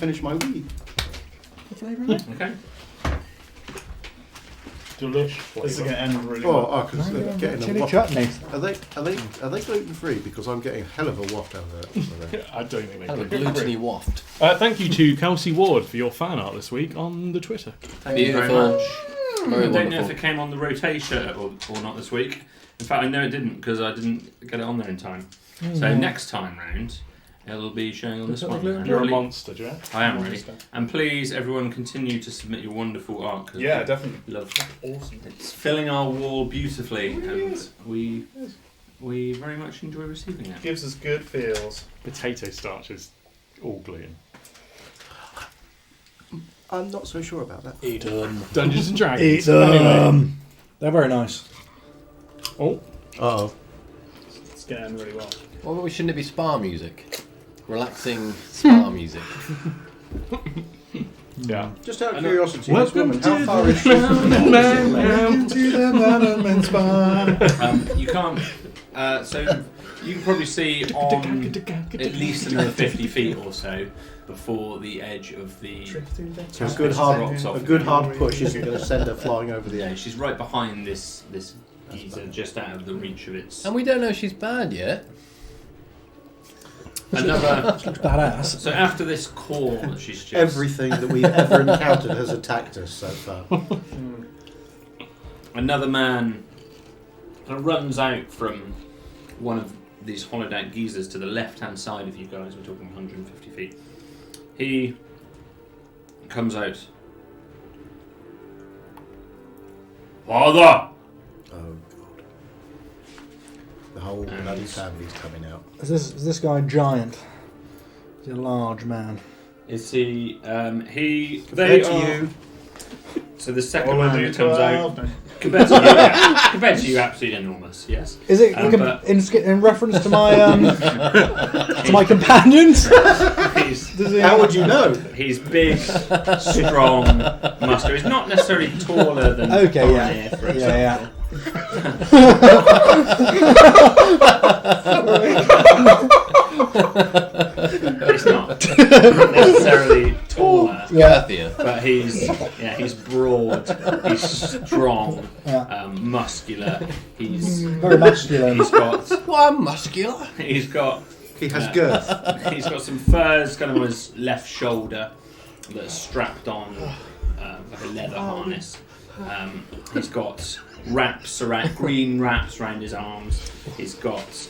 finish my weed. What flavour is it? Okay. Delish. This is going to end really Oh, well. because they're getting a Chili waft. chutney. Are they gluten free? Because I'm getting a hell of a waft out of it. I don't think Kind of a they gluteny waft. Thank you to Kelsey Ward for your fan art this week on the Twitter. Thank you very Beautiful. much. Very I don't know wonderful. if it came on the rotation or not this week. In fact, I know it didn't because I didn't get it on there in time. So next time round, it'll be showing on this Put the one. gluten- And You're a really- monster, Jack. I am really. And please, everyone, continue to submit your wonderful art. 'Cause Yeah, we definitely. love Awesome. it's filling our wall beautifully, and we very much enjoy receiving it. Gives us good feels. Potato starch is all gluten. I'm not so sure about that. Eat 'em. Dungeons and Dragons. Eat Anyway. them. They're very nice. Oh, Uh-oh. it's going to end really well. Well, shouldn't it be spa music? Relaxing spa music. Yeah. Just out of curiosity, this Welcome woman, how to far the is she from the Welcome to the Bannerman's Bar. You can't. So you can probably see on at least another 50 feet or so before the edge of the. So a good Drops hard, off a good again. hard push isn't going to send her flying over the Yeah, edge. she's right behind this geezer, just out of the reach of its. And we don't know she's bad yet. Another. Looks badass. So after this call that she's just. Everything that we've ever encountered has attacked us so far. Another man kind of runs out from one of these hollowed out geezers to the left hand side of you guys. We're talking 150 feet. He comes out. Father! Oh god. The whole bloody family's coming out. Is this guy giant? Is he a large man? Is he? They Compared to are. you, So the second All I man do that comes out. 12. Compared to you, yeah. Compared to you, absolutely enormous. Yes. Is it but- in reference to my to my companions? how would you know? He's big, strong, muscular. He's not necessarily taller than Okay, yeah. Boromir, for Yeah, example. He's not necessarily taller, Garthia. but he's broad, he's strong, Yeah. Muscular. He's Very masculine. he's got Well, I'm muscular. he's got He has girth. he's got some furs kind of on his left shoulder that's strapped on like a leather harness. He's got green wraps around his arms. He's got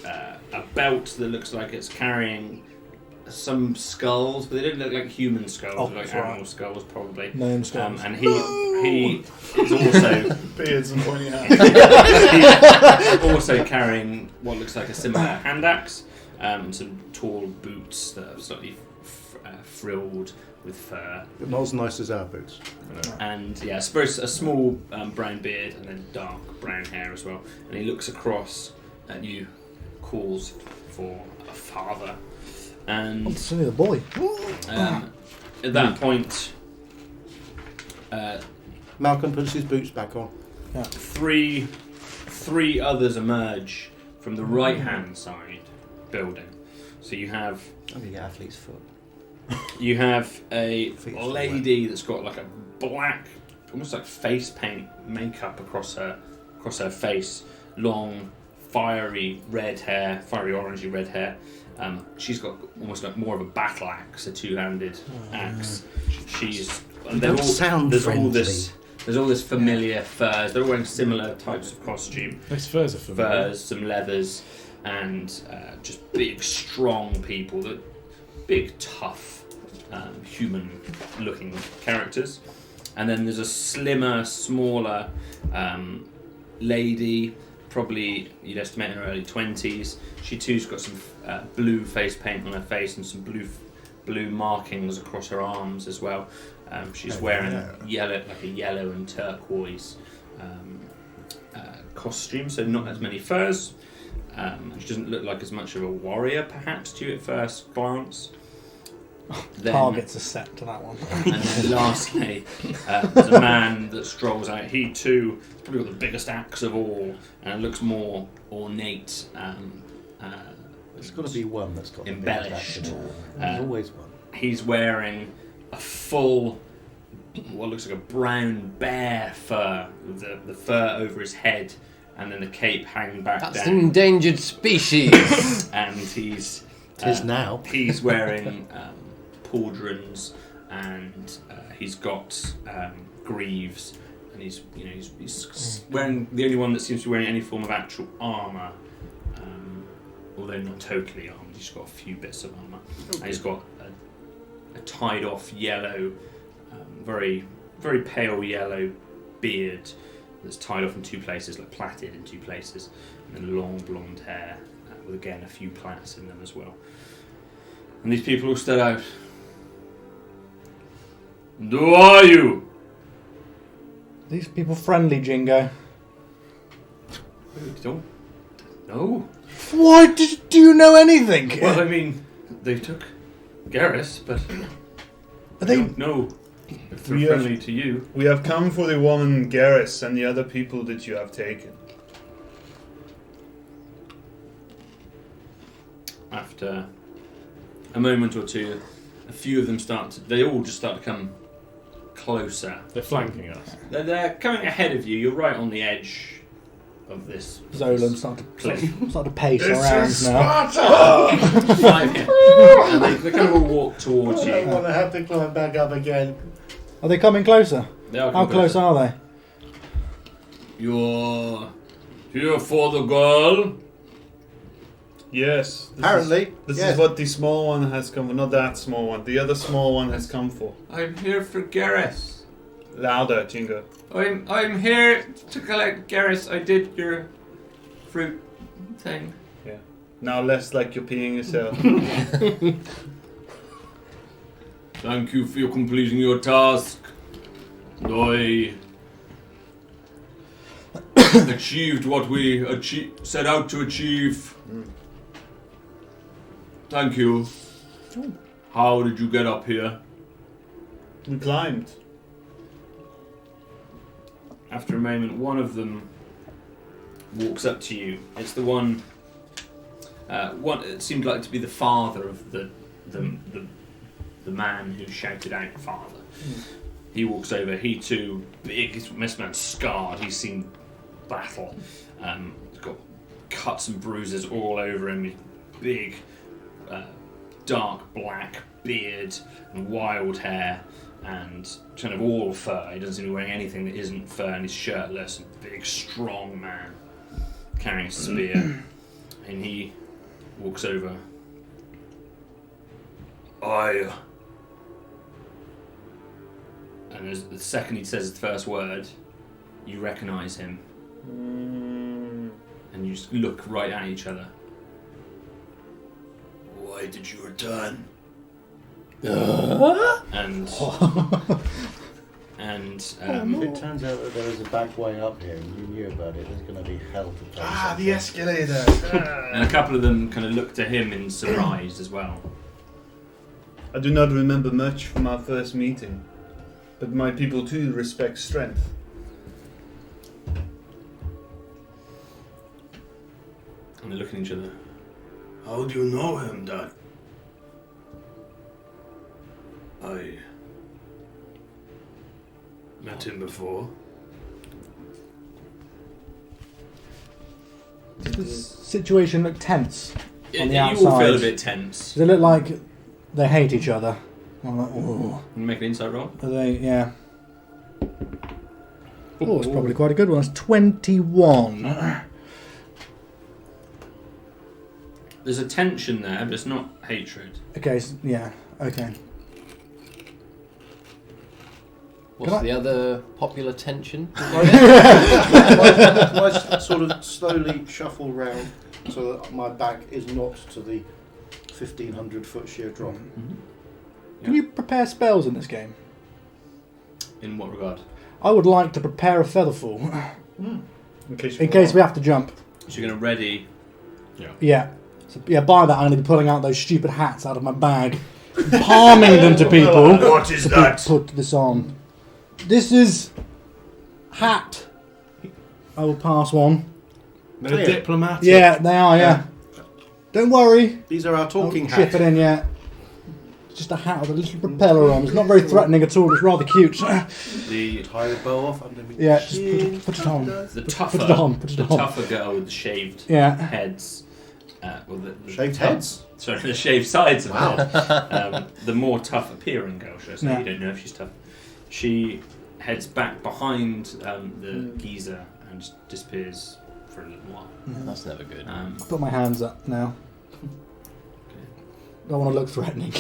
a belt that looks like it's carrying some skulls, but they don't look like human skulls, Oh, they look like that's right. animal skulls probably. Gnome skulls. And he is also Beards and pointy hats. he's also carrying what looks like a similar hand axe, some tall boots that are slightly frilled with fur, But not as nice as our boots. and yeah, I suppose a small brown beard and then dark brown hair as well. And he looks across at you, calls for a father, and It's only the boy. at that point, Malcolm puts his boots back on. three others emerge from the right hand side building. So you have Oh, the athlete's foot. You have a Feet lady that's got like a black, almost like face paint makeup across her face, long, fiery red hair, fiery orangey red hair. She's got almost like more of a battle axe, a two-handed axe. She's and don't sound there's all friendly. this familiar furs. They're all wearing similar types of costume. Those furs are familiar. Furs, some leathers, and just big, strong people. That big, tough, human-looking characters. And then there's a slimmer, smaller lady, probably you'd estimate in her early 20s. She too's got some blue face paint on her face and some blue markings across her arms as well. She's wearing yellow and turquoise costume, so not as many furs. She doesn't look like as much of a warrior, perhaps, to you at first glance. Then, Targets are set to that one. and then lastly, there's a man that strolls out. He too has probably got the biggest axe of all, and looks more ornate. There's got to be one that's got Embellished. The biggest action. There's always one. He's wearing full, what looks like a brown bear fur, with the fur over his head, and then the cape hanging back That's down. an endangered species. And he's Tis now. He's wearing pauldrons, and he's got greaves, and he's wearing the only one that seems to be wearing any form of actual armour, although not totally armed. He's got a few bits of armour, and he's got a tied off yellow, very very pale yellow beard that's tied off in two places, like plaited in two places, and then long blonde hair. With again a few plaits in them as well. And these people all stood out. And who are you? These people friendly, Jingo. You don't know? Why do you know anything? Well, I mean, they took Garrus, but Are I they? don't know if they're We friendly to you. We have come for the woman Garrus and the other people that you have taken. After a moment or two, a few of them they all just start to come closer. They're flanking us. They're coming ahead of you. You're right on the edge of this. Zolan start to pace around now. And they kind of all walk towards I don't you. want to have to climb back up again. Are they coming closer? They are How close are they? You're here for the girl? Yes. Apparently, This yes. is what the small one has come for. Not that small one. The other small one has come for. I'm here for Garrus. Louder, Jingo. I'm here to collect Garrus. I did your fruit thing. Yeah. Now less like you're peeing yourself. Thank you for completing your task. I achieved what we set out to achieve. Thank you. How did you get up here? We climbed. After a moment, one of them walks up to you. It's the one. It seemed like to be the father of the man who shouted out "father." He walks over. He too, big. This man's scarred. He's seen battle. He's got cuts and bruises all over him. He's big, dark black beard and wild hair. And kind of all fur. He doesn't seem to be wearing anything that isn't fur, and he's shirtless. And big, strong man carrying a spear. And he walks over. And as the second he says the first word, you recognise him. And you just look right at each other. Why did you return? And If it turns out that there is a back way up here and you knew about it, there's going to be hell to pay. The escalator. and a couple of them kind of look to him in surprise as well. I do not remember much from our first meeting, but my people too respect strength. And they look at each other. How do you know him, Dad? I met him before. Does the situation look tense on the You outside? all feel a bit tense. Does it look like they hate each other? I'm like, oh. Make an insight roll. Are they? Yeah. Oh, it's probably quite a good one. It's 21. There's a tension there, but it's not hatred. Okay, yeah, okay. What's the other popular tension? I sort of slowly shuffle round so that my back is not to the 1,500 foot sheer drop. Can you prepare spells in this game? In what regard? I would like to prepare a featherfall In case, in case we have to jump. So you're going to ready. Yeah. So, yeah, by that I'm going to be pulling out those stupid hats out of my bag, palming them to people. What is that? Put this on. This is hat. I will pass one. They're Yeah. diplomatic. Yeah, they are. Yeah. Don't worry. These are our talking I'll chip hats. it in. Yeah. It's just a hat with a little propeller on. It's not very threatening at all. It's rather cute. The Tie the bow off underneath. Yeah, the just chin. put it on. the Put tougher it on. Put it the on. tougher girl with the shaved Yeah. heads. Shaved heads. Sorry, the shaved sides of Wow. the head. The more tough appearing girl, should I say? Yeah. You don't know if she's tough. She heads back behind the geezer and disappears for a little while. That's never good. Put my hands up now. Don't want to look threatening.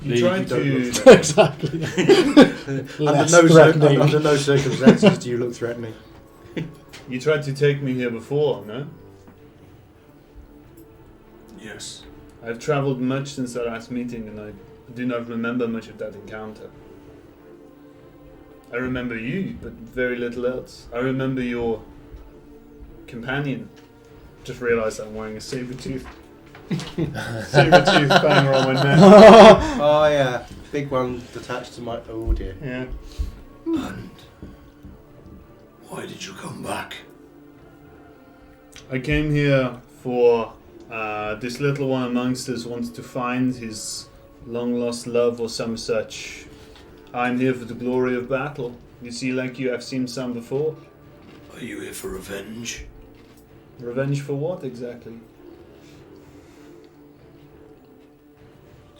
You tried don't to. look threatening. Exactly. Less under threatening. no circumstances do you look threatening. You tried to take me here before, no? Yes. I've travelled much since our last meeting, and I do not remember much of that encounter. I remember you, but very little else. I remember your companion. Just realised I'm wearing a saber-tooth. Saber-tooth banger on my neck. Oh yeah, big one attached to my. Oh dear. Yeah. And why did you come back? I came here for this little one amongst us wants to find his long-lost love or some such. I'm here for the glory of battle. You see, like you have seen some before. Are you here for revenge? Revenge for what exactly?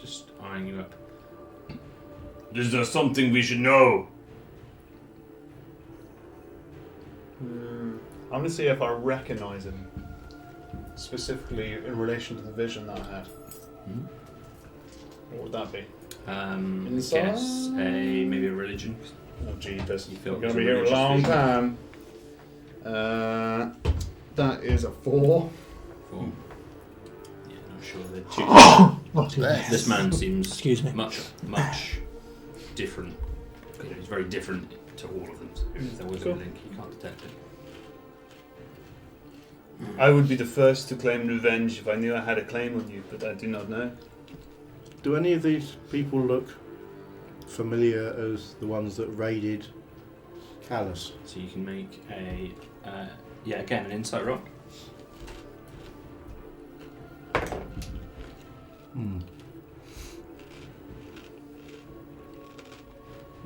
Just eyeing you up. Is there something we should know? I'm gonna see if I recognise him. Specifically in relation to the vision that I had. What would that be? Guess maybe a religion. Oh jeepers. You feel We're gonna it's be a here a religious long vision. time. That is a 4. Four. Yeah, not sure. Bless. This man seems Excuse me. much different. He's very different to all of them. So if there was Cool. a link, you can't detect it. I would be the first to claim revenge if I knew I had a claim on you, but I do not know. Do any of these people look familiar as the ones that raided Callus? So you can make a again an insight roll.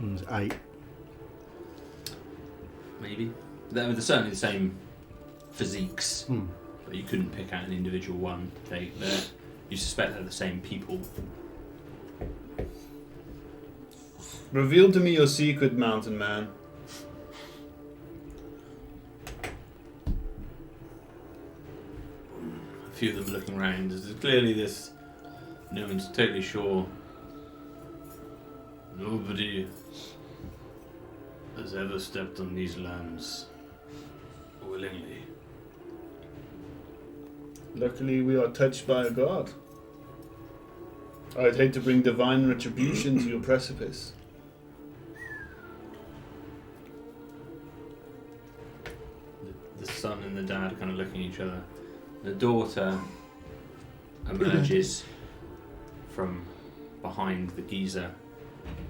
It's 8. Maybe they're certainly the same physiques, Hmm. but you couldn't pick out an individual one. You suspect they're the same people. Reveal to me your secret, mountain man. A few of them looking around. There's clearly this. No one's totally sure. Nobody has ever stepped on these lands willingly. Luckily, we are touched by a god. I'd hate to bring divine retribution to your precipice. The son and the dad are kind of looking at each other. The daughter emerges from behind the geezer.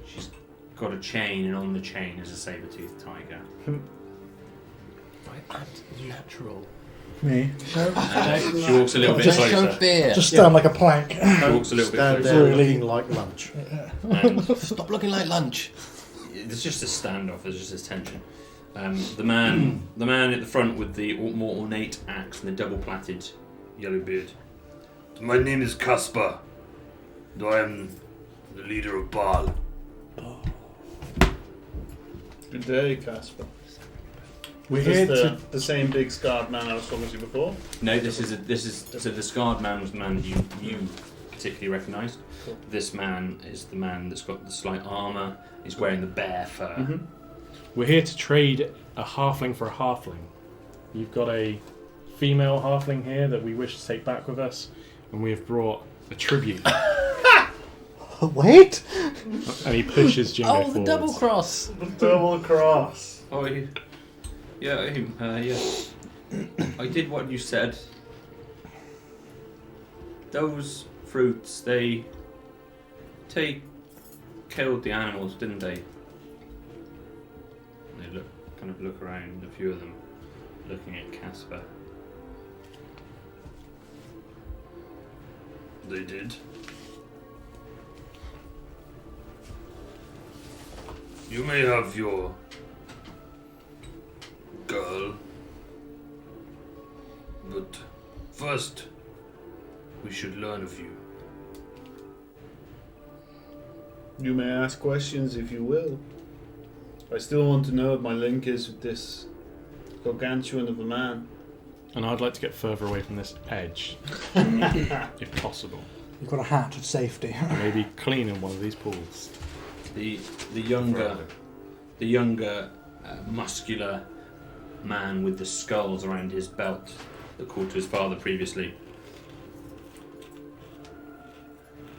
She's got a chain, and on the chain is a saber-toothed tiger. Right, act natural. Me. She walks a little bit Just show closer. fear. Just stand like a plank. She walks a little bit Stand closer. there Really? looking like lunch. And Stop looking like lunch. there's just a standoff. There's just this tension. The man at the front with the more ornate axe and the double-plaited yellow beard. My name is Caspar. I am the leader of Baal. Good day, Casper. We're Is here this to. the same big scarred man I was talking to before? No, this is so the scarred man was the man that you particularly recognised. Cool. This man is the man that's got the slight armour. He's wearing the bear fur. We're here to trade a halfling for a halfling. You've got a female halfling here that we wish to take back with us, and we have brought a tribute. Wait! And he pushes Jingo Oh, forwards. the double cross. Double cross. Oh, yeah. I did what you said. Those fruits, they killed the animals, didn't they? They look around, a few of them looking at Casper. They did. You may have your girl, but first we should learn of you. You may ask questions if you will. I still want to know what my link is with this gargantuan of a man. And I'd like to get further away from this edge, if possible. You've got a hat of safety. And maybe clean in one of these pools. The younger muscular man with the skulls around his belt that called to his father previously.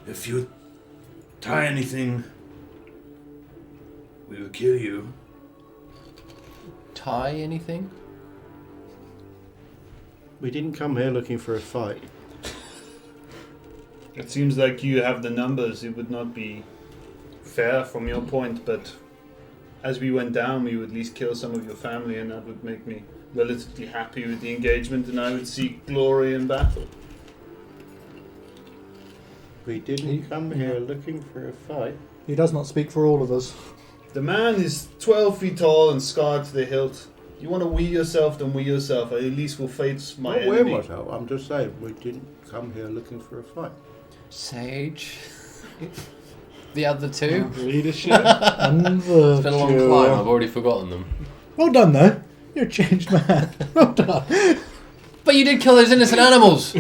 If you tie anything, we will kill you. Tie anything? We didn't come here looking for a fight. It seems like you have the numbers. It would not be fair from your point, but as we went down, we would at least kill some of your family, and that would make me relatively happy with the engagement, and I would seek glory in battle. We didn't come here looking for a fight. He does not speak for all of us. The man is 12 feet tall and scarred to the hilt. You want to wee yourself, then wee yourself. I at least will face my Not wear enemy. myself. I'm just saying, we didn't come here looking for a fight. Sage. The other two. Leadership. It's been a long climb. I've already forgotten them. Well done, though. You're a changed man. Well done. But you did kill those innocent animals.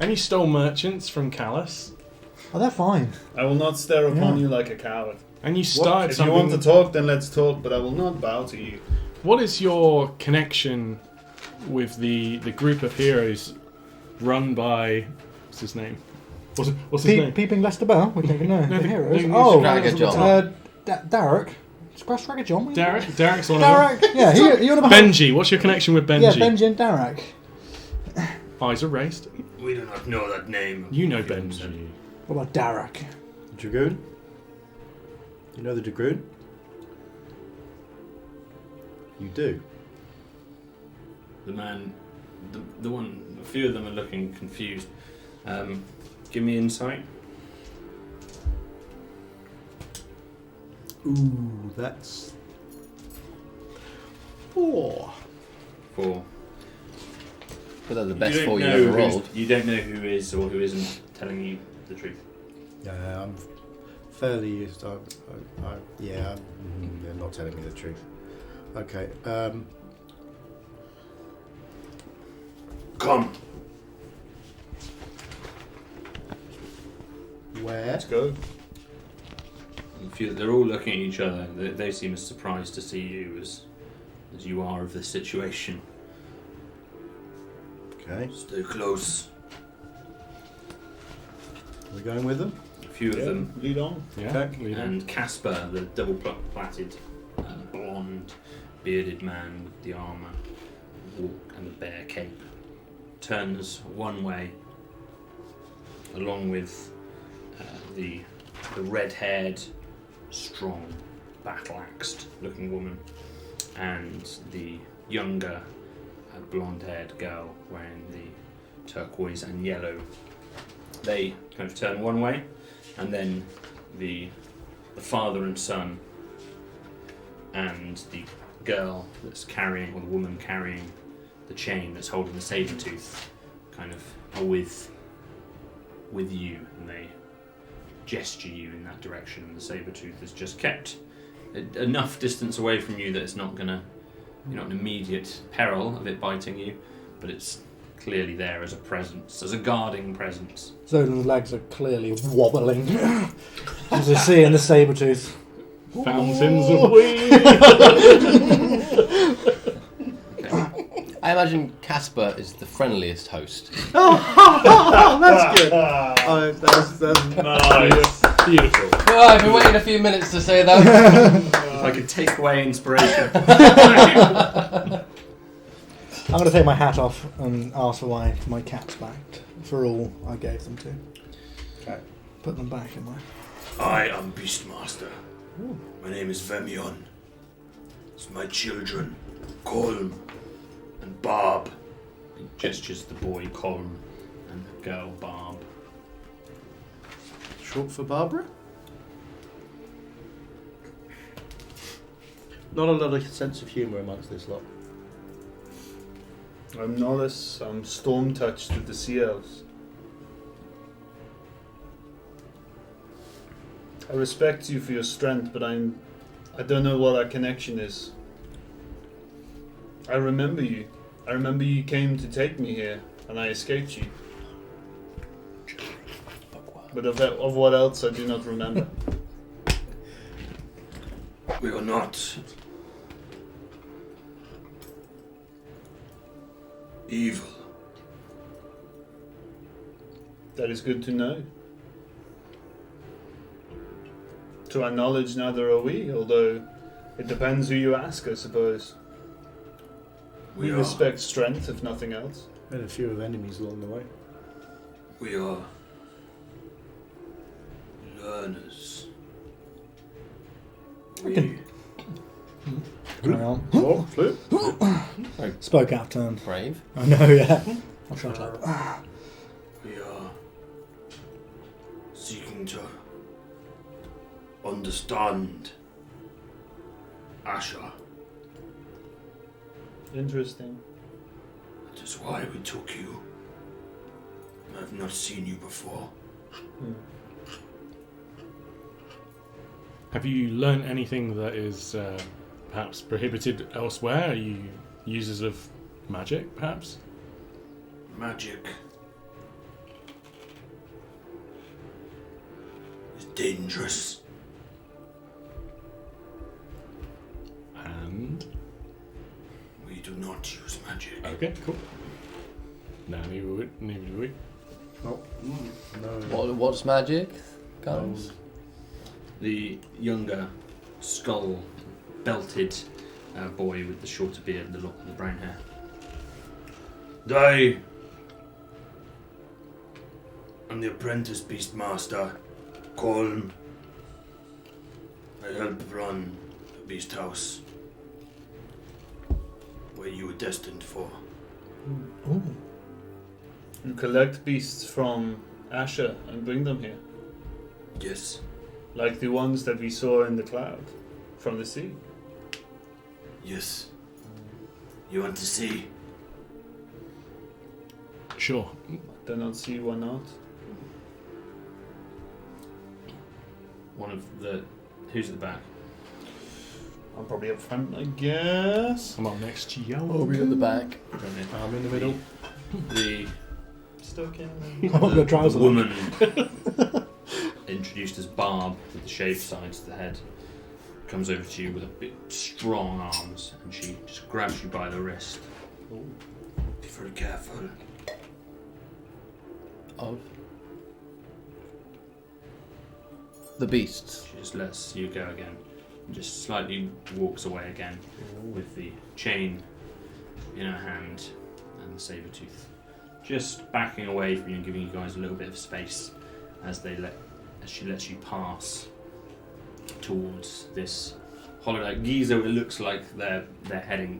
And you stole merchants from Callus. Oh, they're fine. I will not stare upon Yeah. you like a coward. And you started If you something... want to talk, then let's talk, but I will not bow to you. What is your connection with the group of heroes run by... What's his name? What's his name? Peeping Lester Bell? We don't even know. No, the the- heroes. the- Oh, Dragger John. Derek. Scratch Dragger John? what are you doing? Derek's one of them. Derek. Yeah, he on about... Benji. What's your connection with Benji? Yeah, Benji and Derek. Eyes are raised. We do not know that name. You know Benji. What about Derek? Dragoon? You know the Dragoon? You do. The man, the one, a few of them are looking confused. Give me insight. Ooh, that's 4. 4. But they're the best You don't 4 you know ever who's- rolled. You don't know who is or who isn't telling you the truth. Yeah, I'm fairly used. They're not telling me the truth. Okay. Come. Where? Let's go. They're all looking at each other. They seem as surprised to see you as you are of the situation. Okay. Stay close. We're going with them. A few of them, Lead on. Yeah. Okay. leader. and Casper, the double-plaited, blonde, bearded man with the armour, walk and the bear cape, turns one way, along with the red-haired, strong, battle-axed looking woman, and the younger, blonde-haired girl wearing the turquoise and yellow. They kind of turn one way, and then the father and son and the girl that's carrying, or the woman carrying the chain that's holding the saber tooth, kind of are with you, and they gesture you in that direction. And the saber tooth is just kept enough distance away from you that it's not gonna, you're not in immediate peril of it biting you, but it's clearly there as a presence, as a guarding presence. Zolan's legs are clearly wobbling. As you see in the saber tooth. Fountains of weed. I imagine Casper is the friendliest host. Oh, that's good. That's Nice. Beautiful. Well, I've been waiting a few minutes to say that. If I could take away inspiration. I'm going to take my hat off and ask for my caps back for all I gave them to. Okay. Put them back in my... I am Beastmaster. My name is Vemion. It's my children, Colm and Barb. He gestures the boy Colm and the girl Barb. short for Barbara. Not a lot of sense of humour amongst this lot. I'm Nollis. I'm storm touched with the sea elves. I respect you for your strength, but I don't know what our connection is. I remember you. I remember you came to take me here, and I escaped you. But of what else I do not remember. We are not evil. That is good to know. To our knowledge, neither are we, although it depends who you ask, I suppose. We are. respect strength, if nothing else. Had a few of enemies along the way. We are learners. We Carry on. Oh, flip. Spoke out of turn. Brave. I know, yeah. I'll shut up. We are seeking to understand Asher. Interesting. That is why we took you. I have not seen you before. Have you learnt anything that is perhaps prohibited elsewhere? Are you users of magic, perhaps? Magic is dangerous. And We do not use magic. okay, cool. No, neither do we. Oh, no. What's magic, guys? The younger, skull-belted boy with the shorter beard and the brown hair. I am the apprentice beastmaster, Colm. I help run the beast house where you were destined for. You collect beasts from Asher and bring them here. Yes, Like the ones that we saw in the cloud from the sea. yes. You want to see? Sure. Do not see why not. One of the... Who's at the back? I'm probably up front, I guess. I'm up next to you. Over at the back. I'm in the middle. The Stuck in. I'm not going to try the woman introduced as Barb with the shaved sides to the head comes over to you with a bit strong arms and she just grabs you by the wrist. Be very careful. Of the beasts. She just lets you go again and just slightly walks away again with the chain in her hand and the saber tooth. Just backing away from you and giving you guys a little bit of space as she lets you pass towards this holodeck. Giza, it looks like they're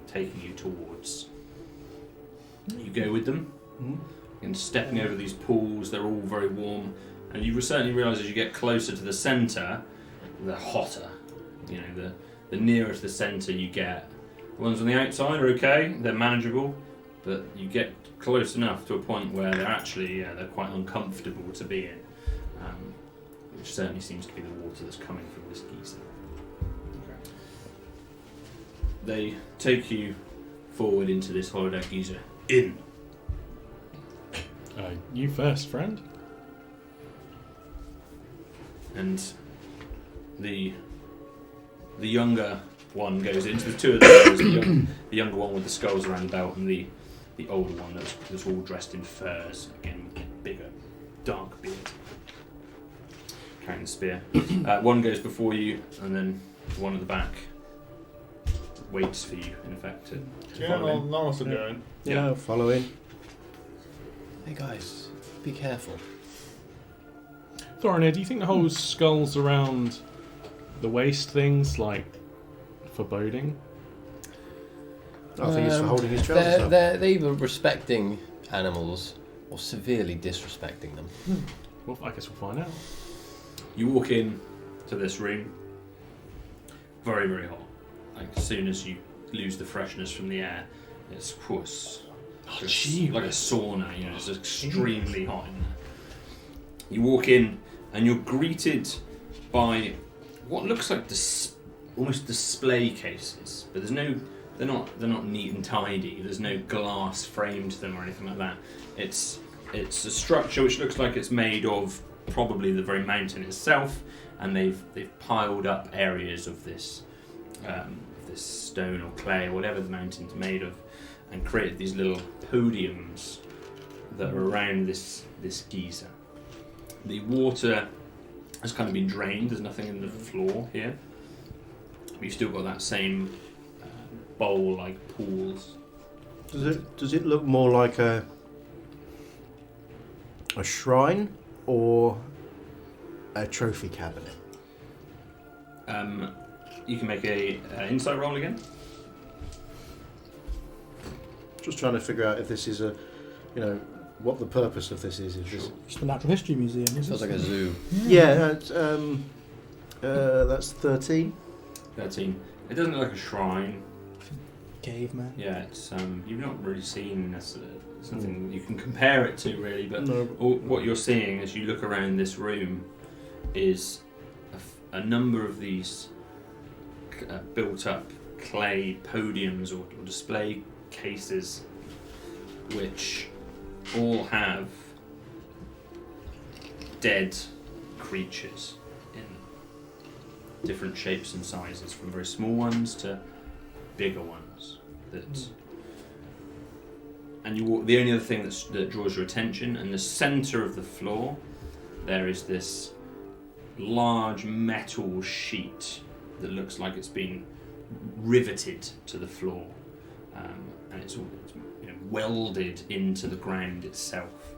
taking you towards. You go with them and stepping over these pools. They're all very warm, and you certainly realise as you get closer to the centre, they're hotter. You know, the nearer to the centre you get. The ones on the outside are okay; they're manageable, but you get close enough to a point where they're actually they're quite uncomfortable to be in, which certainly seems to be the water that's coming from this geyser. They take you forward into this holodeck geyser. In. You first, friend. And the younger one goes into the two of them. The younger one with the skulls around the belt, and the older one that's all dressed in furs, again with a bigger, dark beard, carrying the spear. One goes before you, and then the one at the back waits for you, in effect. None of us are going. Yeah, follow in. Hey guys, be careful. Thorinir, do you think the whole skulls around the waist thing's like foreboding? I think it's for holding his trousers up. They're either respecting animals or severely disrespecting them. Well, I guess we'll find out. You walk in to this room. Very, very hot. like as soon as you lose the freshness from the air, it's like a sauna. You know, it's extremely hot in there. You walk in and you're greeted by what looks like almost display cases, but they're not neat and tidy. There's no glass frame to them or anything like that. It's a structure which looks like it's made of probably the very mountain itself, and they've piled up areas of this stone or clay or whatever the mountain's made of, and created these little podiums that are around this geyser. The water has kind of been drained. There's nothing in the floor here. But you've still got that same bowl-like pools. Does it look more like a shrine or a trophy cabinet? You can make a insight roll again. Just trying to figure out if this is what the purpose of this is. It's the Natural History Museum. Sounds like a zoo. Yeah, that's 13. 13. It doesn't look like a shrine. Caveman. Yeah, it's you've not really seen something you can compare it to really, but what you're seeing as you look around this room is a number of these built-up clay podiums or display cases, which all have dead creatures in different shapes and sizes, from very small ones to bigger ones. And you walk. The only other thing that draws your attention, in the centre of the floor, there is this large metal sheet that looks like it's been riveted to the floor, and it's welded into the ground itself.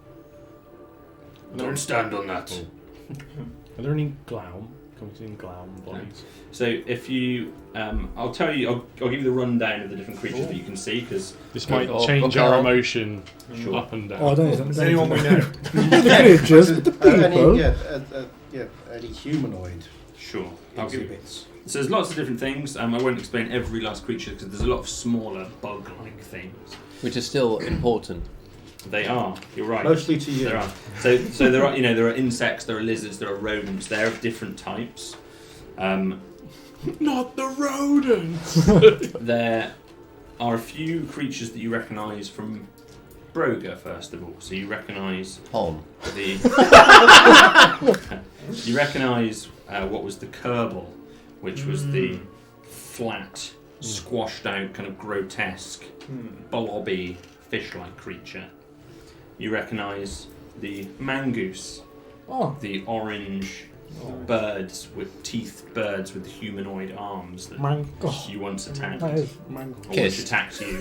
Don't stand on that. Are there any Glaum? Can we see any Glaum bodies? So if you, I'll tell you, I'll give you the rundown of the different creatures that you can see, because This might change our emotion up and down. Oh, I don't know. Is anyone we know? The creatures, the people. Any humanoid sure, I'll give you. exhibits. So there's lots of different things. I won't explain every last creature because there's a lot of smaller bug-like things. Which is still important. They are. You're right. Mostly to you. There are. So there are. There are insects. There are lizards. There are rodents. They're of different types. Not the rodents! There are a few creatures that you recognise from Broga, first of all. So you recognise Home. you recognise what was the Kerbal, which was the flat, squashed out, kind of grotesque, blobby, fish-like creature. You recognise the Mangoose, the orange birds with the humanoid arms that you once attacked. That is Or which Kissed. attacked you.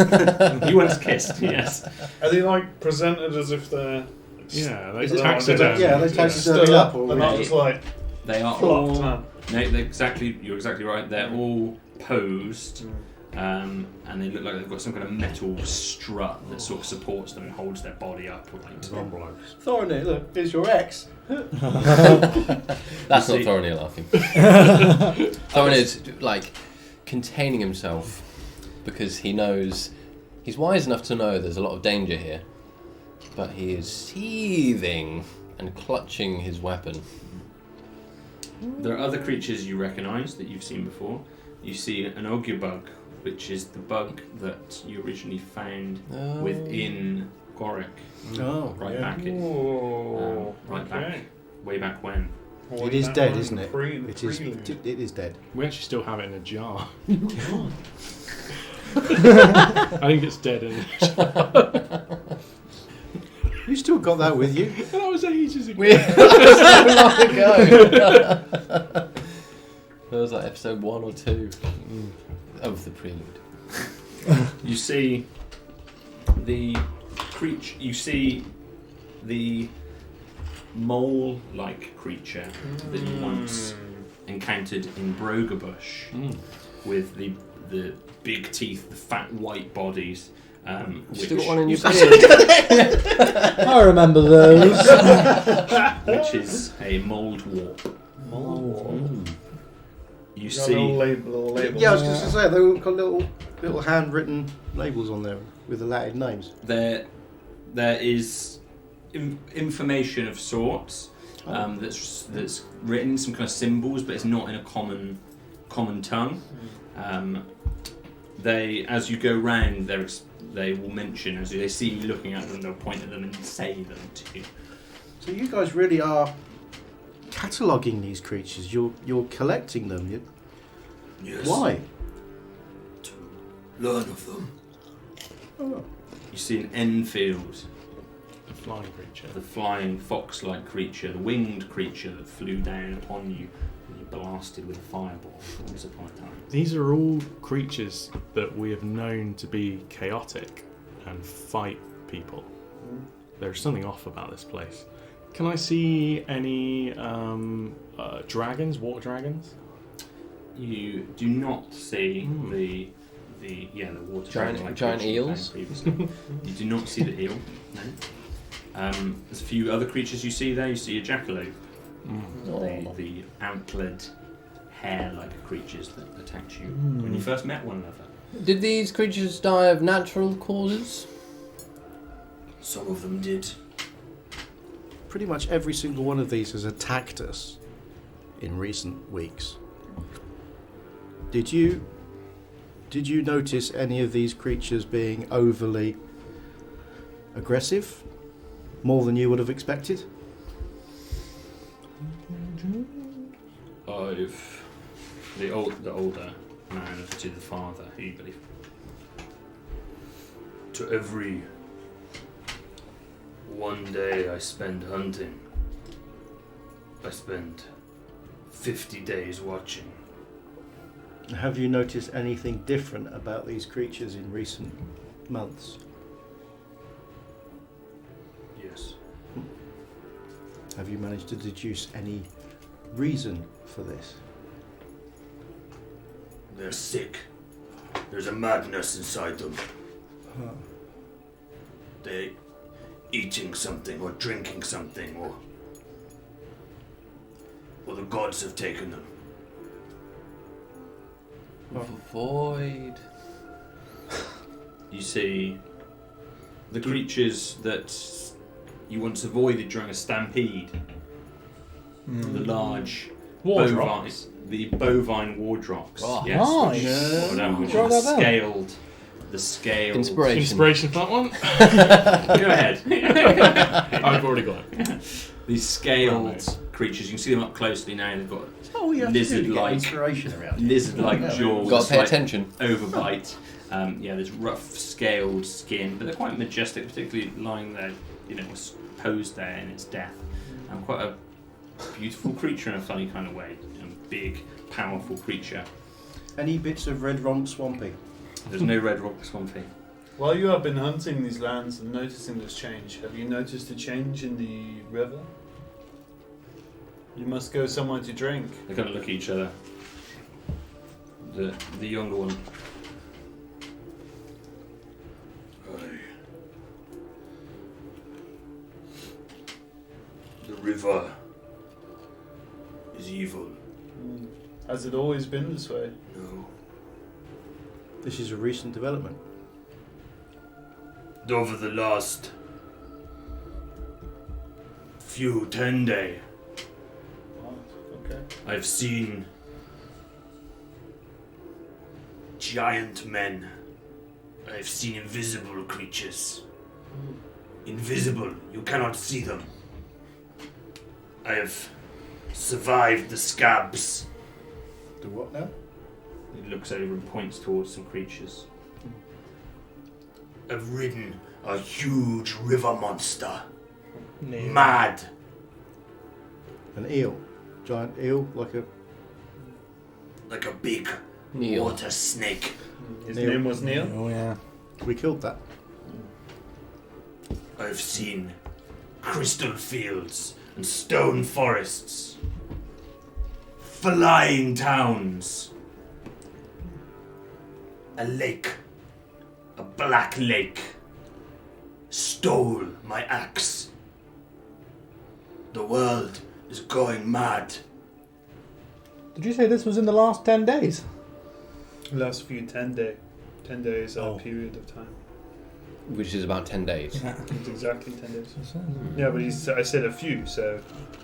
You once kissed, yes. Are they like presented as if they're Yeah, they Is it taxidermy. yeah, they taxidermy stood up up, or and not just like They are flopped all. up? No, you're exactly right. They're all posed, and they look like they've got some kind of metal strut that sort of supports them and holds their body upright. Thorny, look, here's your ex. That's You not see- Thorinir laughing. Thorinir's like containing himself because he knows he's wise enough to know there's a lot of danger here, but he is seething and clutching his weapon. There are other creatures you recognise that you've seen before. You see an Ogyabug, which is the bug that you originally found within Gorick. Oh, Right back way back when. It is dead, isn't it? It is dead. We actually still have it in a jar. I think it's dead in a jar. You still got that with you? That was ages ago. That was like episode 1 or 2 of the prelude. You see the creature. You see the mole-like creature that you once encountered in Brogabush, with the big teeth, the fat white bodies. Which, Still got one in your beard. I remember those. which is a mold warp. You Got see, little labels. Yeah, I was just going to say, they've got little handwritten labels on there with the Latin names. there is information of sorts that's written, some kind of symbols, but it's not in a common tongue. They, as you go round, they will mention, as they see you looking at them, they'll point at them and say them to you. So you guys really are cataloguing these creatures. You're collecting them. Yes. Why? To learn of them. Oh. You see an Enfield, The flying creature. the flying fox-like creature, the winged creature that flew down upon you and you blasted with a fireball once upon a time. These are all creatures that we have known to be chaotic and fight people. There's something off about this place. Can I see any dragons, water dragons? You do not see the water Giant creature eels? previously. You do not see the eel. No. There's a few other creatures you see there. You see a jackalope, the antlered, hair-like creatures that attacked you when you first met one another. Did these creatures die of natural causes? Some of them did. Pretty much every single one of these has attacked us in recent weeks. Did you notice any of these creatures being overly aggressive? More than you would have expected? The older man to the father, who you believe. To every one day I spend hunting, I spend 50 days watching. Have you noticed anything different about these creatures in recent months? Yes. Have you managed to deduce any reason for this? They're sick. There's a madness inside them. They're eating something or drinking something, or the gods have taken them. Void. You see the creatures that you once avoided during a stampede. The large bovine, the bovine wardrocks. Oh, yes, nice. which Draw are that down. the scaled. Inspiration for that one? Go ahead. I've already got it. These scaled creatures, you can see them up closely now. They've got Oh, yeah, lizard-like, inspiration around. lizard-like Yeah. jaws. Got to pay slight attention. Overbite. There's rough scaled skin, but they're quite majestic, particularly lying there, posed there in its death. And quite a beautiful creature in a funny kind of way. Big, powerful creature. Any bits of red rump swampy? There's no red rock swampy. While you have been hunting these lands and noticing this change, have you noticed a change in the river? You must go somewhere to drink. They kind of look at each other. The younger one. The river is evil. Has it always been this way? No. This is a recent development. Over the last few 10 days, Okay. I've seen giant men. I've seen invisible creatures. Invisible, you cannot see them. I have survived the scabs. The what now? He looks over and points towards some creatures. I've ridden a huge river monster. No. Mad. An eel. Giant eel, like a... big Neil. water snake. His Neil. name was Neil? Oh yeah. We killed that. I've seen crystal fields and stone forests. Flying towns. A lake. A black lake. Stole my axe. The world is going mad. Did you say this was in the last 10 days? Last few 10 days are Oh. a period of time. Which is about 10 days. Yeah. It's exactly 10 days. Yeah, but I said a few, so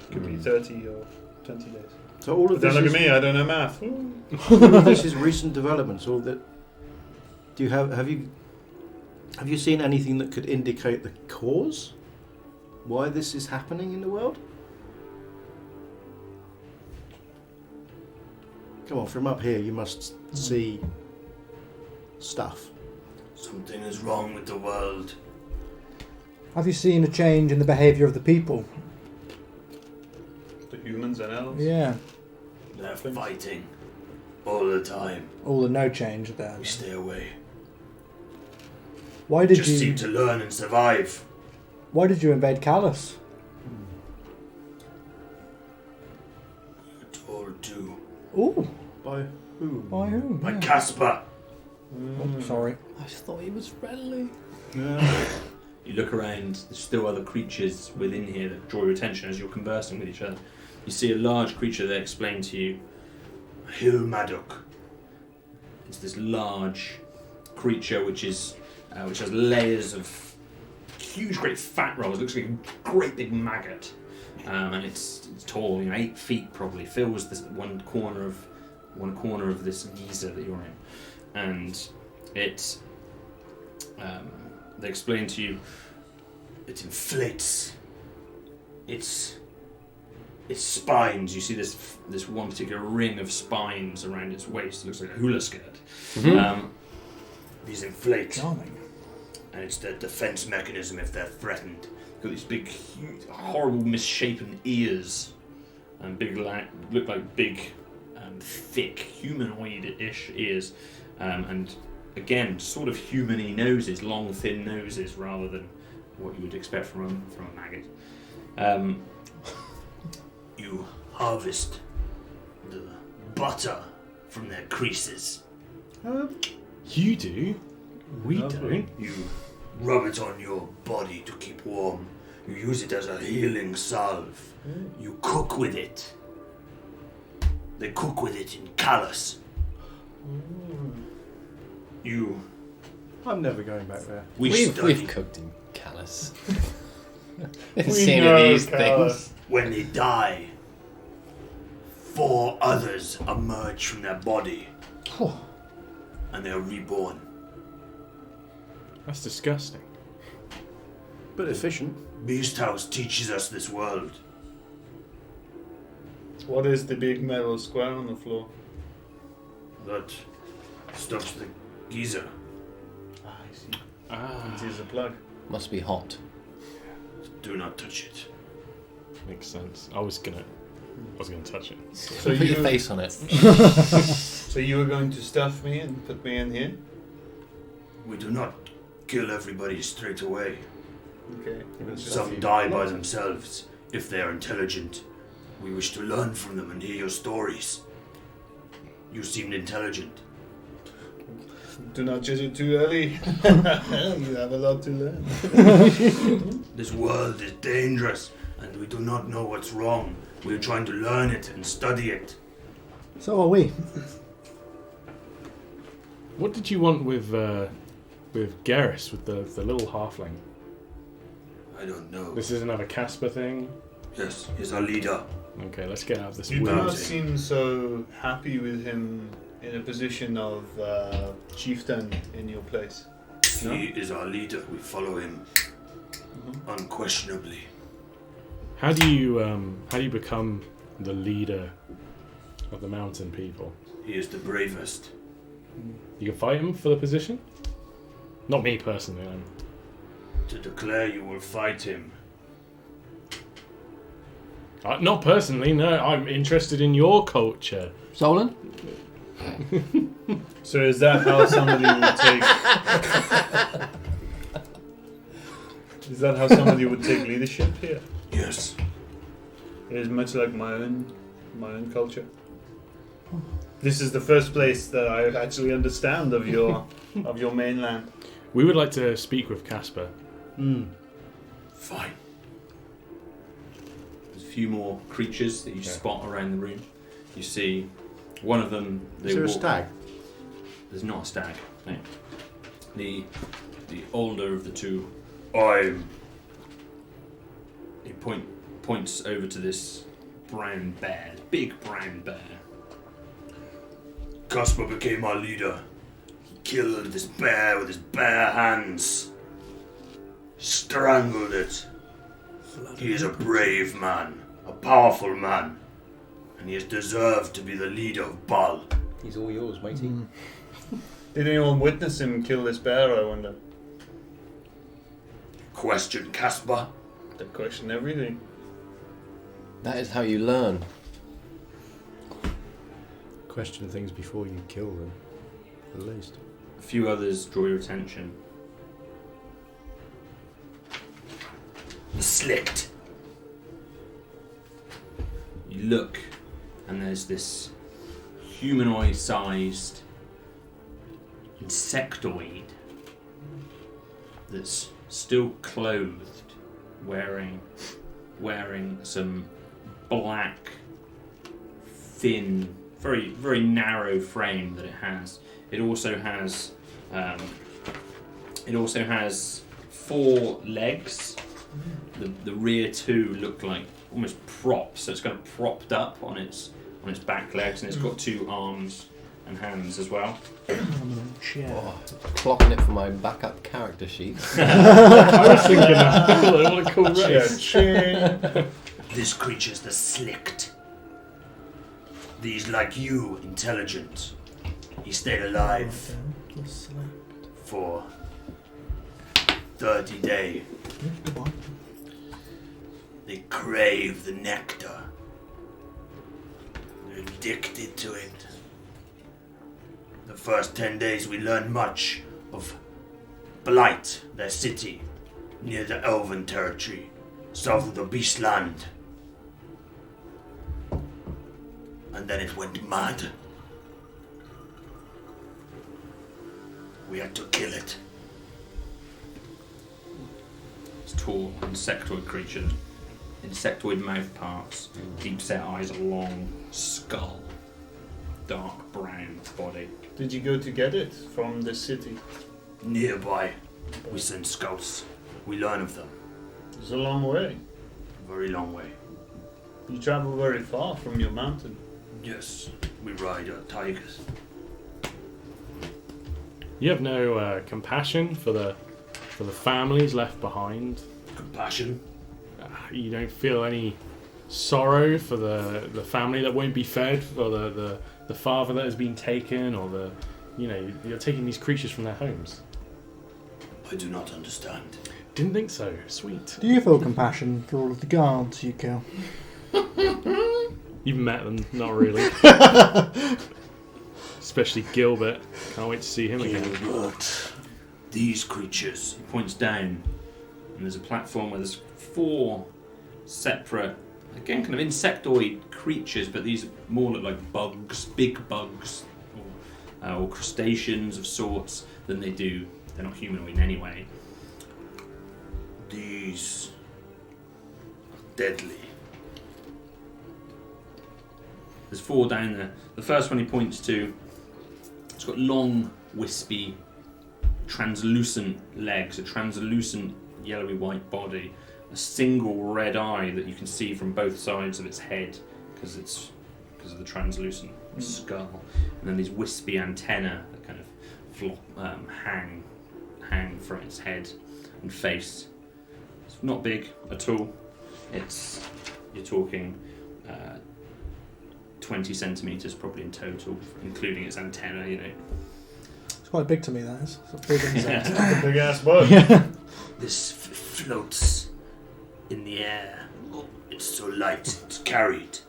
it could be 30 or 20 days. So all of Don't this look is, at me, I don't know math. all of this is recent developments. All that. Do you have you seen anything that could indicate the cause? Why this is happening in the world? Come on, from up here you must see stuff. Something is wrong with the world. Have you seen a change in the behaviour of the people? The humans and elves. Yeah. They're fighting all the time. All the no change there. We stay away. Why did Just you? seem to learn and survive. Why did you invade Callus? We're told to. Ooh, By who? by whom? By Yeah. Casper. Oh, sorry. I just thought he was friendly. You look around, there's still other creatures within here that draw your attention as you're conversing with each other. You see a large creature that explained to you. Hill Maddock. It's this large creature which has layers of huge, great fat rolls. It looks like a great big maggot, and it's tall, 8 feet probably. Fills this one corner of this geyser that you're in, and it. They explain to you. It inflates. Its spines. You see this one particular ring of spines around its waist. It looks like a hula skirt. These inflate, Charming. and it's their defense mechanism if they're threatened. Got these big, huge, horrible, misshapen ears, and look like big, thick, humanoid-ish ears, and again, sort of human-y noses, long, thin noses, rather than what you would expect from a maggot. You harvest the butter from their creases. You do? We Lovely. don't. You rub it on your body to keep warm. You use it as a healing salve. You cook with it. They cook with it in Callus. I'm never going back there. We've cooked in Callus. Didn't We see any know of these Callus. things. When they die, 4 others emerge from their body. And they are reborn. That's disgusting. But efficient. Beast House teaches us this world. What is the big metal square on the floor? That stops the geyser. I see. It is a plug. Must be hot. Do not touch it. Makes sense. I was gonna touch it. So Put your you, face on it. so you were going to stuff me and put me in here? We do not kill everybody straight away. Okay. Some die by themselves if they are intelligent. We wish to learn from them and hear your stories. You seemed intelligent. Do not judge it too early. You have a lot to learn. This world is dangerous and we do not know what's wrong. We are trying to learn it and study it. So are we. What did you want with Garrus, with the little halfling? I don't know. This is another Casper thing. Yes, he's our leader. Okay, let's get out of this You do weird. not seem so happy with him in a position of chieftain in your place. No? He is our leader. We follow him unquestionably. How do you become the leader of the mountain people? He is the bravest. You can fight him for the position? Not me personally. To declare you will fight him. Not personally. No, I'm interested in your culture. Solon? So is that how somebody would take? Is that how somebody would take leadership here? Yes. It is much like my own culture. This is the first place that I actually understand of your mainland. We would like to speak with Casper. Fine. There's a few more creatures that you spot around the room. You see One of them. They Is there a walk- stag? There's not a stag. No. The older of the two. He points over to this brown bear, big brown bear. Caspar became our leader. He killed this bear with his bare hands. Strangled it. He is a brave man, a powerful man, and he has deserved to be the leader of Bal. He's all yours, matey. Did anyone witness him kill this bear, I wonder? Question Caspar. They question everything. That is how you learn. Question things before you kill them, at least. A few others draw your attention. The Slicked. You look, and there's this humanoid-sized insectoid that's still clothed, wearing some black, thin, very very narrow frame that it has. It also has 4 legs. The rear 2 look like almost props, so it's kind of propped up on its back legs, and it's got 2 arms and hands as well. Oh, clocking it for my backup character sheet. I was thinking that. What a cool race. This creature's the Slicked. These, like you, intelligent. He stayed alive for 30 days. They crave the nectar. They're addicted to it. The first 10 days we learned much of Blight, their city, near the Elven territory, south of the Beastland. And then it went mad. We had to kill it. It's tall, insectoid creature. Insectoid mouth parts, deep set eyes, a long skull, dark brown body. Did you go to get it from the city? Nearby, we send scouts. We learn of them. It's a long way. A very long way. You travel very far from your mountain. Yes, we ride tigers. You have no compassion for the families left behind. Compassion. You don't feel any sorrow for the family that won't be fed, or the father that has been taken, or you're taking these creatures from their homes. I do not understand. Didn't think so. Sweet. Do you feel compassion for all of the guards you kill? You've met them, not really. Especially Gilbert. Can't wait to see him again. Gilbert. These creatures. He points down, and there's a platform where there's 4 separate, again, kind of insectoid creatures, but these more look like bugs, big bugs, or crustaceans of sorts than they do. They're not humanoid in any way. These are deadly. There's 4 down there. The first one he points to, it's got long, wispy, translucent legs, a translucent yellowy white body, a single red eye that you can see from both sides of its head because of the translucent skull, and then these wispy antennae that kind of hang from its head and face. It's not big at all. You're talking 20 centimeters probably in total, including its antenna. It's quite big to me, that is. It's a big insect. It's a big ass bug. This floats in the air. It's so light. It's carried.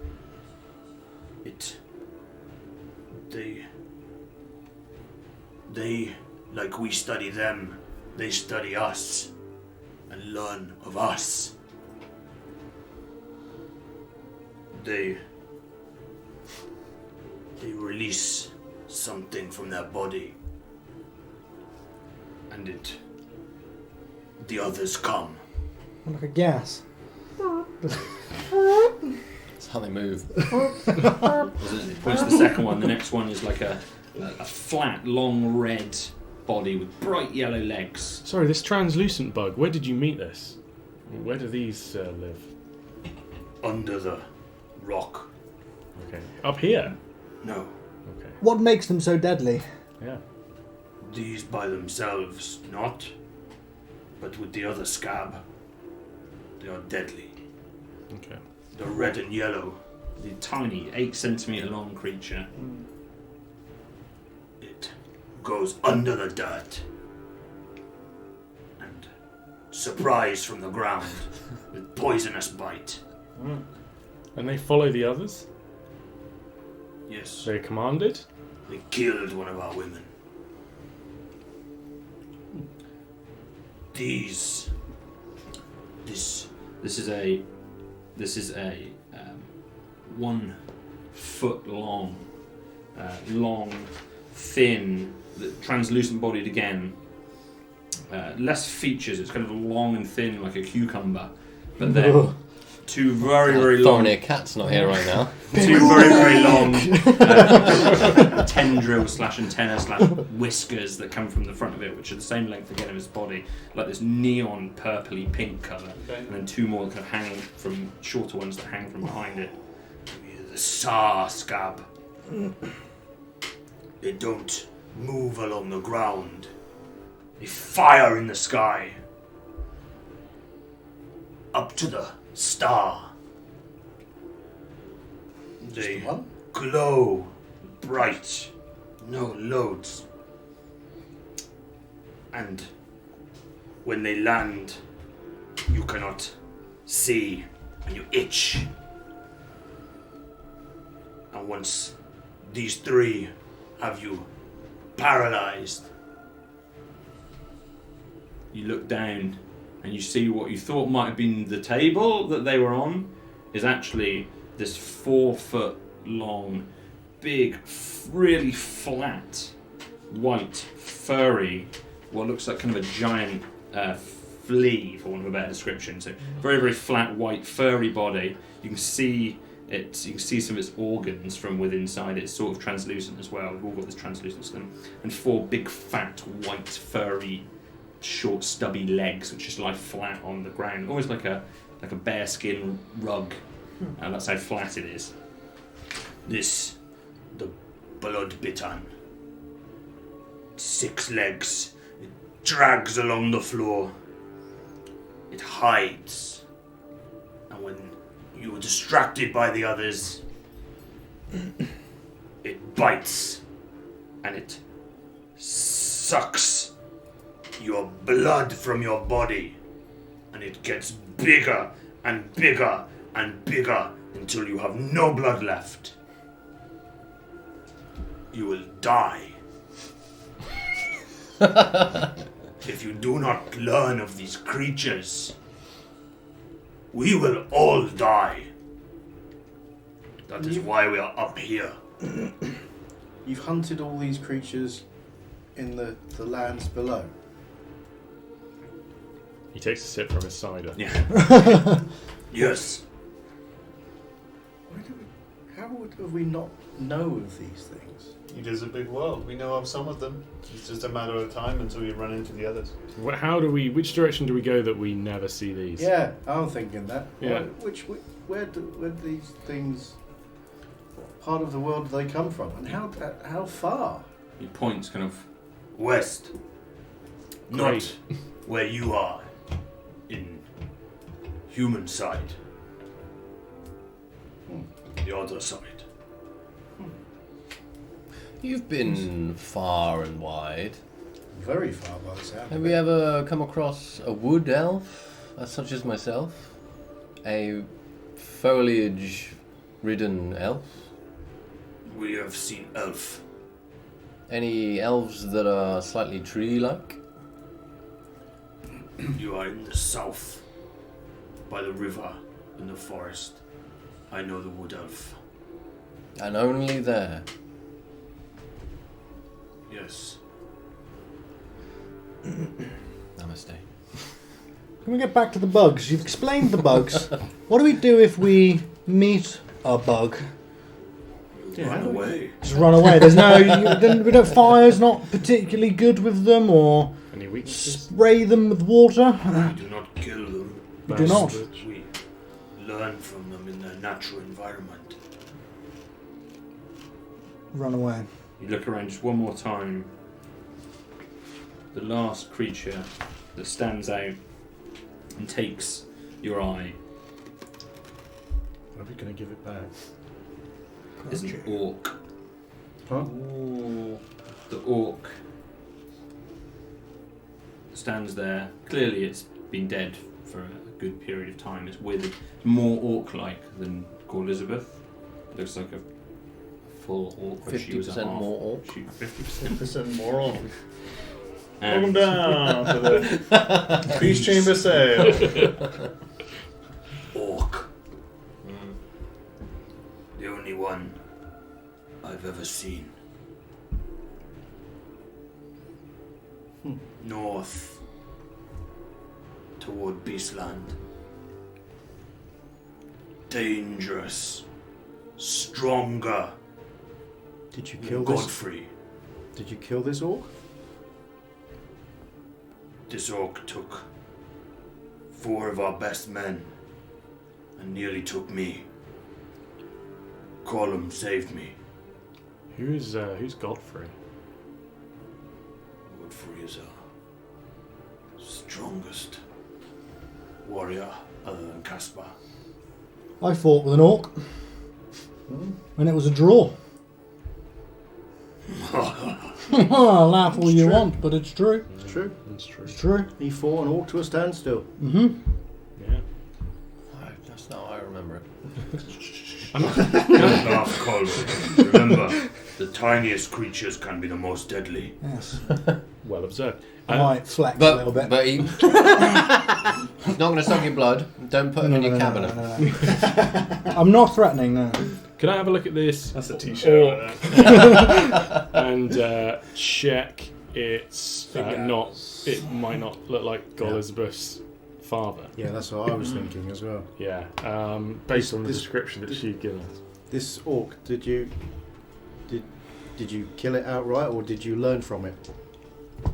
They, like we study them, they study us and learn of us. They release something from their body, and the others come. Like a gas. It's Can't they move? It points to the second one. The next one is like a flat, long red body with bright yellow legs. Sorry, this translucent bug. Where did you meet this? Where do these live? Under the rock. Okay, up here. No, Okay, What makes them so deadly? yeah. these by themselves not, but with the other scab, they are deadly. Okay. They're red and yellow. The tiny, 8-centimetre long creature. It goes under the dirt and surprise from the ground with poisonous bite. And they follow the others? Yes, They're commanded? they killed one of our women. This This is a 1 foot long, thin, translucent bodied again. Less features. It's kind of long and thin like a cucumber, but then two very long. Thorny cat's not here right now. Two very long tendrils / antenna / whiskers that come from the front of it, which are the same length again of his body, like this neon purpley pink colour, and then two more kind of hang from shorter ones that hang from behind it. the Sar scab. They don't move along the ground. They fire in the sky. Up to the star. They glow bright. No loads. And when they land, you cannot see and you itch. And once these three have you paralyzed, You look down and you see what you thought might have been the table that they were on is actually this 4 foot long, big, really flat, white, furry, what looks like kind of a giant flea, for want of a better description. So very, very flat, white, furry body. You can see it. You can see some of its organs from within inside. It's sort of translucent as well. We've all got this translucent skin. And 4 big, fat, white, furry, short, stubby legs, which just lie flat on the ground, almost like a bearskin rug. And that's how flat it is. this, the blood bittern, 6 legs, it drags along the floor. It hides. And when you are distracted by the others, it bites and it sucks your blood from your body, and it gets bigger and bigger and bigger until you have no blood left. You will die. If you do not learn of these creatures, we will all die. That is why we are up here. You've hunted all these creatures in the lands below. He takes a sip from his cider. Yeah. Yes. How would have we not know of these things? It is a big world. We know of some of them. It's just a matter of time until we run into the others. Which direction do we go that we never see these? Yeah, I'm thinking that. Yeah. Where do these things? What part of the world do they come from, and how far? He points kind of West. Not Great. where you are. In human side. The other side. You've been far and wide. Very far by the sound. Have you ever come across a wood elf, such as myself? A foliage-ridden elf? We have seen elf. Any elves that are slightly tree-like? You are in the south, by the river, in the forest. I know the wood elf. And only there. Yes. Namaste. Can we get back to the bugs? You've explained the bugs. What do we do if we meet a bug. Run away. Just run away. There's we don't. Fire's not particularly good with them, or Any weaknesses? spray them with water. We do not kill them. We do not. We learn from them in their natural environment. Run away. You look around just one more time. The last creature that stands out and takes your eye Are we going to give it back? is an orc. Huh? The orc stands there. Clearly, it's been dead for a good period of time. It's withered. More orc-like than Gore Elizabeth. It looks like a full orc. But she was a 50% half. more orc. 50%. 10% more on. And Welcome down to the Beast Chamber sale. Orc. The only one I've ever seen. North toward Beastland. Dangerous. Stronger. Did you than kill this? Godfrey. Did you kill this orc? This orc took 4 of our best men and nearly took me. Colum saved me. Who's Godfrey? Godfrey is our strongest warrior other than Caspar. I fought with an orc, and it was a draw. Laugh all you want, but it's true. It's true. That's true. It's true. He fought an orc to a standstill. Mm-hmm. Yeah. That's not how I remember it. Laugh, Colum. Remember, the tiniest creatures can be the most deadly. Yes. Well observed. I might flex a little bit. But he's not going to suck your blood. Don't put him in your cabinet. No. I'm not threatening, no. Can I have a look at this That's a t-shirt. Right and check it's not? It might not look like Gore Elizabeth's father. Yeah, that's what I was thinking as well. Yeah. Based on the This- description that she'd given us. This orc, did you kill it outright, or did you learn from it?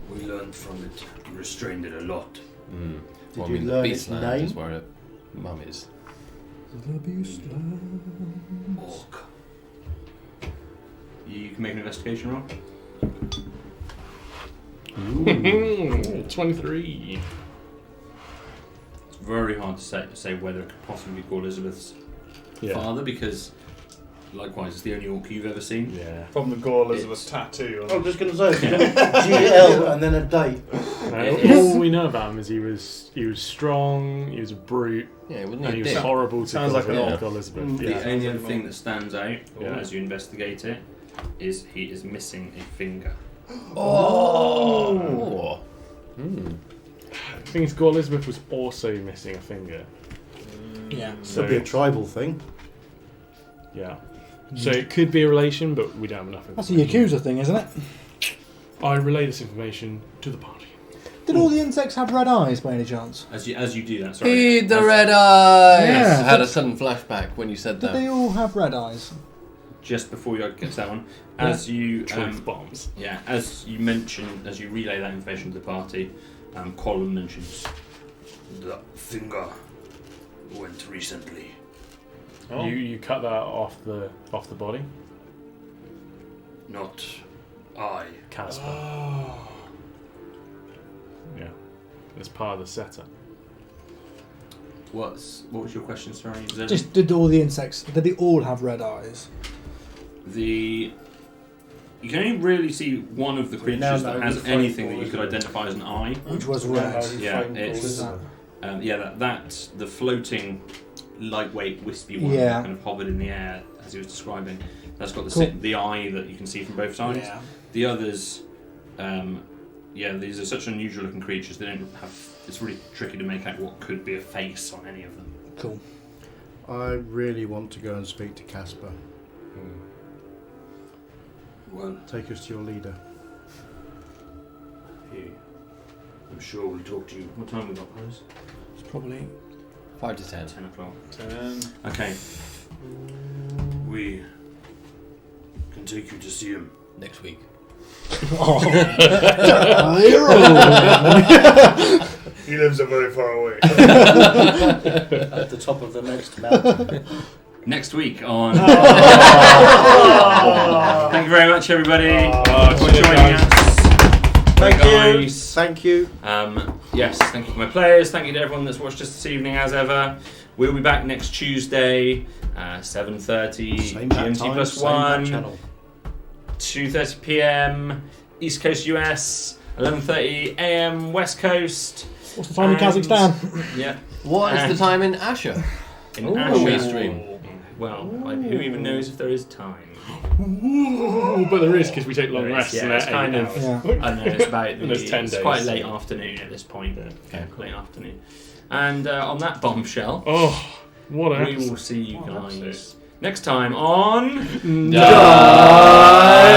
We learned from it and restrained it a lot. Did Well, I you mean, the learn its Beastland name? is where the mum is. Orc. You can make an investigation roll. 23. It's very hard to say whether it could possibly be Gore Elizabeth's Yeah. father because, likewise, it's the only orc you've ever seen. Yeah. From the Gore Elizabeth tattoo. I was just going to say, GL and then a date. All we know about him is he was strong. He was a brute. Yeah, wouldn't And he he? was Dick? horrible to Sounds like an Gore orc. Elizabeth. The Yeah. only other thing that stands out Yeah. as you investigate it is he is missing a finger. Oh. I think Gore Elizabeth was also missing a finger. Yeah. So Could be a tribal thing. yeah. So it could be a relation, but we don't have enough That's a information. Yakuza thing, isn't it? I relay this information to the party. Did all the insects have red eyes by any chance? As you do that, sorry. Heed the as- red eyes! Yeah. I had a sudden flashback when you said Did that. they all have red eyes? Just before you get to that one, as you Truth bombs. yeah, as you mention, as you relay that information to the party, Colin mentions The finger went recently. Oh. You cut that off the body. Not I. Casper. Oh. Yeah. It's part of the setup. what was your question? Sorry, was there Just did all the insects? Did they all have red eyes? you can only really see one of the We now creatures know that has who's anything that fighting you could Gore identify as an eye. Which was Yeah, red. he's Yeah, fighting Gore it's- Elizabeth. That's the floating, lightweight, wispy one Yeah. that kind of hovered in the air as he was describing. That's got Cool. the eye that you can see from both sides. Yeah. The others, these are such unusual looking creatures. They don't have. It's really tricky to make out what could be a face on any of them. Cool. I really want to go and speak to Caspar. Well, Take us to your leader. I'm sure we'll talk to you. What time we got, Rose? It's probably 5 to 10. 10 o'clock. 10. Okay. we can take you to see him. Next week. He lives very far away. At the top of the next mountain. Next week on. Thank you very much, everybody, for joining us. Thank you. Guys. Thank you. Yes, thank you to my players. Thank you to everyone that's watched us this evening, as ever. We'll be back next Tuesday, 7:30 Same bat GMT time, plus same bat 1, channel. 2:30 PM East Coast US, 11:30 AM West Coast. What's the time in And- Kazakhstan? Yeah, What is the time in Asher? in Will Asher. we stream? Well, who even knows if there is time? Ooh, but there is because we take long There is, rests. yeah, and it's they're kind 8 of- hours. Yeah. I don't know, it's about And there's 10 it's days, quite so- late afternoon at this point. Okay. Late afternoon. And on that bombshell, Oh, what an we episode. will see you What an guys episode. next time on Die.